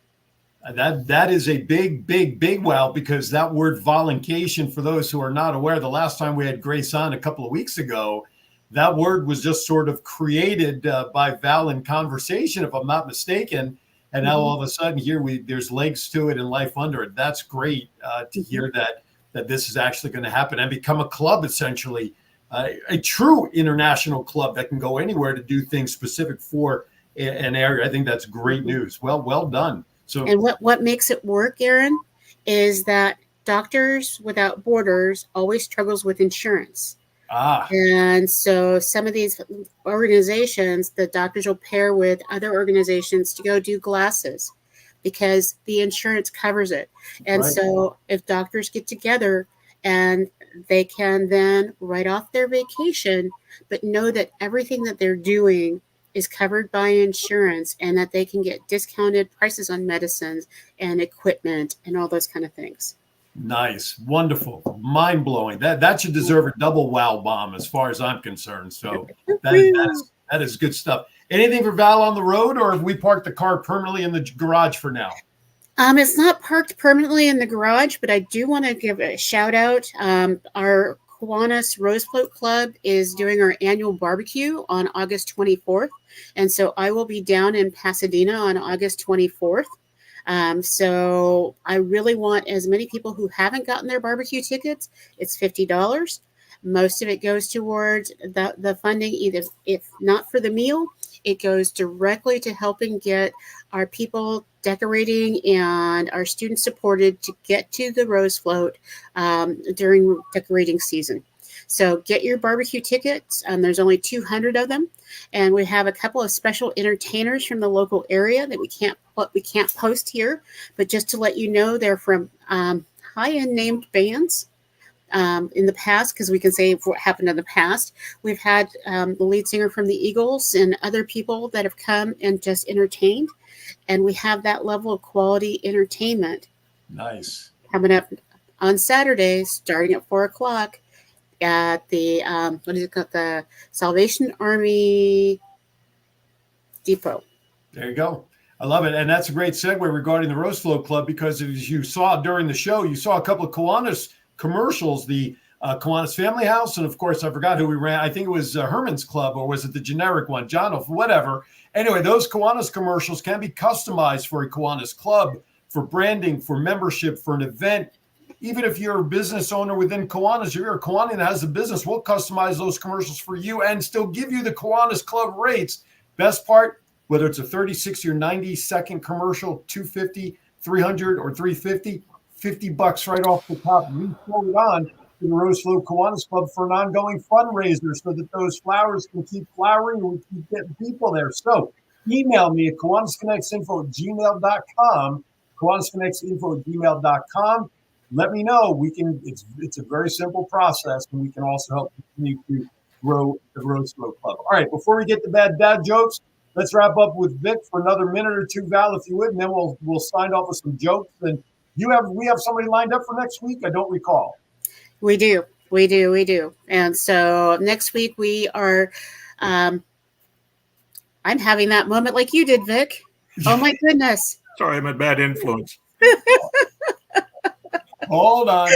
That is a big wow, because that word voluncation, for those who are not aware, the last time we had Grace on a couple of weeks ago, that word was just sort of created by Val in conversation, if I'm not mistaken. And now all of a sudden here there's legs to it and life under it. That's great to hear that this is actually going to happen and become a club, essentially, a true international club that can go anywhere to do things specific for an area. I think that's great news. Well done. So, and what makes it work, Aaron, is that Doctors Without Borders always struggles with insurance. And so some of these organizations, the doctors will pair with other organizations to go do glasses because the insurance covers it. And so if doctors get together and they can then write off their vacation, but know that everything that they're doing is covered by insurance and that they can get discounted prices on medicines and equipment and all those kind of things. Nice, wonderful, mind blowing. That should deserve a double wow bomb as far as I'm concerned. So that is good stuff. Anything for Val on the road, or have we parked the car permanently in the garage for now? It's not parked permanently in the garage, but I do want to give a shout out. Our Kiwanis Rose Float Club is doing our annual barbecue on August 24th. And so I will be down in Pasadena on August 24th. So I really want as many people who haven't gotten their barbecue tickets. It's $50. Most of it goes towards the funding, either if not for the meal, it goes directly to helping get our people decorating and our students supported to get to the Rose Float during decorating season. So get your barbecue tickets. There's only 200 of them, and we have a couple of special entertainers from the local area that we can't post here, but just to let you know, they're from high-end named bands. In the past, because we can say what happened in the past. We've had the lead singer from the Eagles and other people that have come and just entertained. And we have that level of quality entertainment. Nice. Coming up on Saturday, starting at 4:00 at the, what is it called? The Salvation Army Depot. There you go. I love it. And that's a great segue regarding the Rose Float Club, because as you saw during the show, you saw a couple of Kiwanis commercials, the Kiwanis Family House, and of course I forgot who we ran. I think it was Herman's Club, or was it the generic one, John, or whatever. Anyway, those Kiwanis commercials can be customized for a Kiwanis club, for branding, for membership, for an event. Even if you're a business owner within Kiwanis, if you're a Kiwani that has a business, we'll customize those commercials for you and still give you the Kiwanis Club rates. Best part, whether it's a 30, 60, or 90-second commercial, $250, $300, or $350, $50 right off the top. We throw it on to the Rose Float Kiwanis Club for an ongoing fundraiser so that those flowers can keep flowering and we keep getting people there. So email me at KiwanisConnectsInfo@gmail.com, KiwanisConnectsInfo@gmail.com. Let me know. It's a very simple process, and we can also help continue to grow the Rose Float Club. All right, before we get to bad dad jokes, let's wrap up with Vic for another minute or two, Val, if you would, and then we'll sign off with some jokes. And we have somebody lined up for next week? I don't recall. We do. And so next week we are, I'm having that moment like you did, Vic. Oh my goodness. Sorry, I'm a bad influence. Hold on.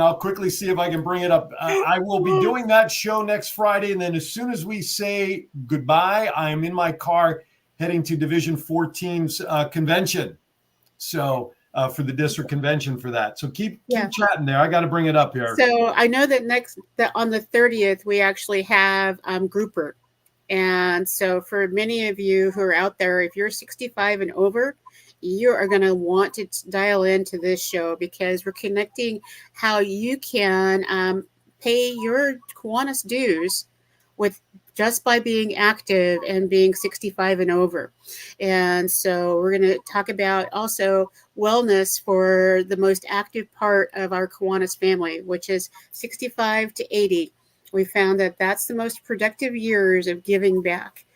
I'll quickly see if I can bring it up. I will be doing that show next Friday. And then as soon as we say goodbye, I'm in my car heading to Division 14's convention. So for the district convention for that. So keep chatting there. I got to bring it up here. So I know that on the 30th, we actually have grouper. And so for many of you who are out there, if you're 65 and over, you are going to want to dial into this show, because we're connecting how you can pay your Kiwanis dues with just by being active and being 65 and over. And so we're going to talk about also wellness for the most active part of our Kiwanis family, which is 65 to 80. We found that that's the most productive years of giving back.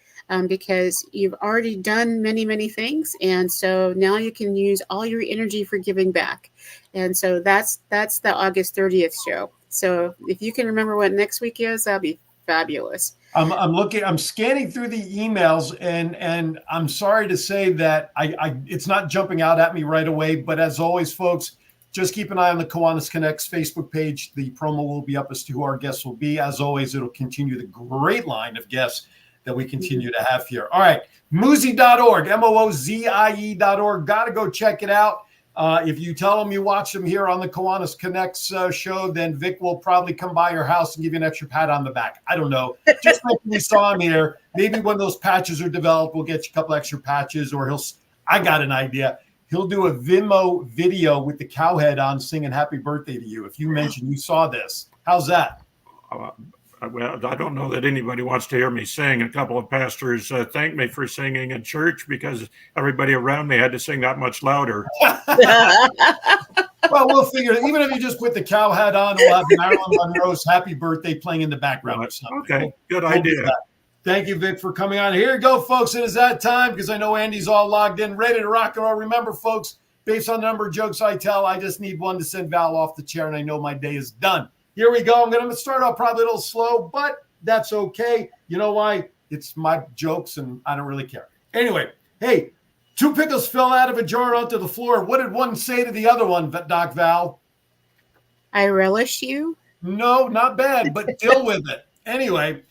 Because you've already done many, many things. And so now you can use all your energy for giving back. And so that's the August 30th show. So if you can remember what next week is, that'll be fabulous. I'm scanning through the emails, and I'm sorry to say that it's not jumping out at me right away. But as always, folks, just keep an eye on the Kiwanis Connects Facebook page. The promo will be up as to who our guests will be. As always, it'll continue the great line of guests that we continue to have here. All right, Moozie.org, MOOZIE.org. Got to go check it out. If you tell them you watch them here on the Kiwanis Connects show, then Vic will probably come by your house and give you an extra pat on the back. I don't know. Just like we saw him here. Maybe when those patches are developed, we'll get you a couple extra patches, or I got an idea. He'll do a Vimeo video with the cowhead on singing happy birthday to you. If you mention you saw this, how's that? Well, I don't know that anybody wants to hear me sing. A couple of pastors thanked me for singing in church because everybody around me had to sing that much louder. Well, we'll figure it. Even if you just put the cow hat on, we'll have Marilyn Monroe's "Happy Birthday" playing in the background or something. Okay, good We'll do idea. that. Thank you, Vic, for coming on. Here you go, folks. It is that time because I know Andy's all logged in, ready to rock and roll. Remember, folks, based on the number of jokes I tell, I just need one to send Val off the chair, and I know my day is done. Here we go. I'm going to start off probably a little slow, but that's okay. You know why? It's my jokes, and I don't really care. Anyway, hey, two pickles fell out of a jar onto the floor. What did one say to the other one, Doc Val? I relish you. No, not bad, but deal with it. Anyway.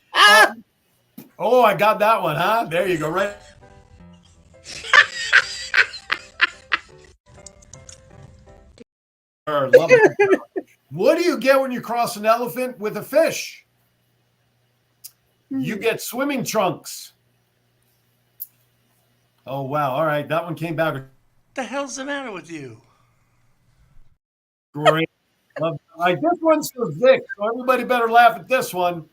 Oh, I got that one, huh? There you go, right? Love it. What do you get when you cross an elephant with a fish? You get swimming trunks. Oh, wow. All right. That one came back. What the hell's the matter with you? Great. Love it. All right, this one's for Vic, so everybody better laugh at this one.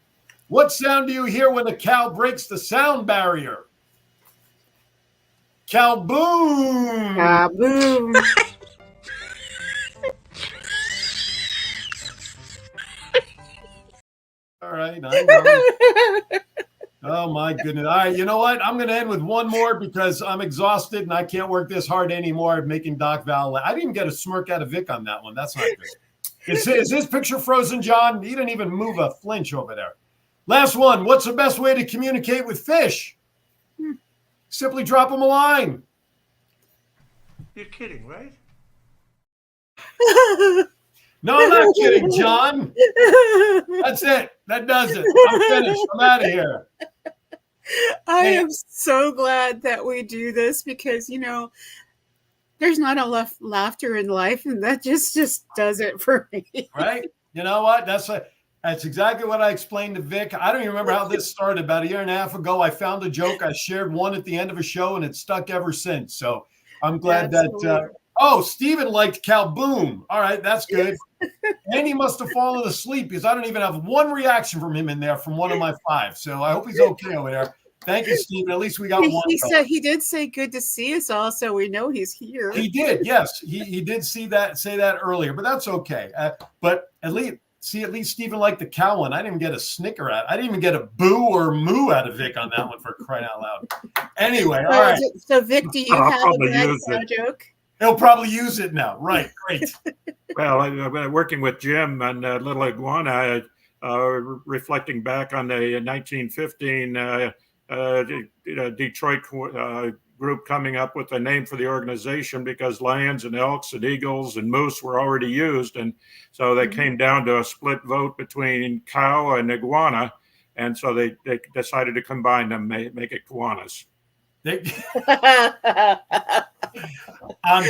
What sound do you hear when a cow breaks the sound barrier? Cow boom. Boom. All right, I know. Oh my goodness. All right, you know what? I'm going to end with one more because I'm exhausted and I can't work this hard anymore making Doc Val laugh. I didn't even get a smirk out of Vic on that one. That's not good. Is his picture frozen, John? He didn't even move a flinch over there. Last one. What's the best way to communicate with fish? Simply drop them a line. You're kidding, right? No, I'm not kidding, John. That's it. That does it. I'm finished. I'm out of here. I am so glad that we do this because, there's not enough laughter in life, and that just does it for me. Right? You know what? That's exactly what I explained to Vic. I don't even remember how this started. About a year and a half ago, I found a joke. I shared one at the end of a show, and it's stuck ever since. So I'm glad that. Steven liked Cow Boom. All right, that's good. And he must have fallen asleep because I don't even have one reaction from him in there from one of my 5. So I hope he's okay over there. Thank you, Steven. At least we got one. He did say good to see us all, so we know he's here. He did, yes. He did say that earlier, but that's okay. But at least Steven liked the cow one. I didn't get a snicker out. I didn't even get a boo or moo out of Vic on that one for crying out loud. Anyway, all right. So Vic, do you have a bad joke? He'll probably use it now. Right, great. Well, working with Jim and Little Iguana, reflecting back on the 1915 Detroit group coming up with a name for the organization because lions and elks and eagles and moose were already used. And so they came down to a split vote between cow and iguana. And so they decided to combine them, make it Kiwanis. On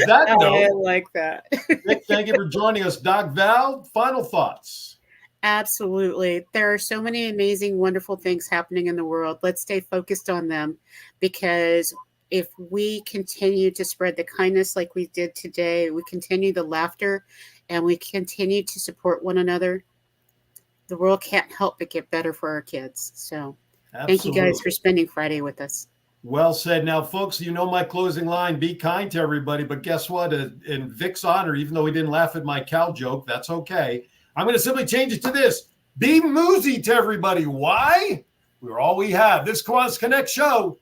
that note, I like that. Vic, thank you for joining us. Doc Val, final thoughts. Absolutely. There are so many amazing, wonderful things happening in the world. Let's stay focused on them because if we continue to spread the kindness like we did today, we continue the laughter, and we continue to support one another, the world can't help but get better for our kids. So Thank you guys for spending Friday with us. Well said. Now, folks, you know my closing line, be kind to everybody. But guess what? In Vic's honor, even though he didn't laugh at my cow joke, that's okay. I'm going to simply change it to this. Be moosey to everybody. Why? We're all we have. This Kiwanis Connect show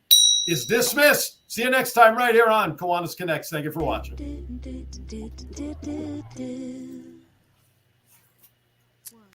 is dismissed. See you next time right here on Kiwanis Connect. Thank you for watching.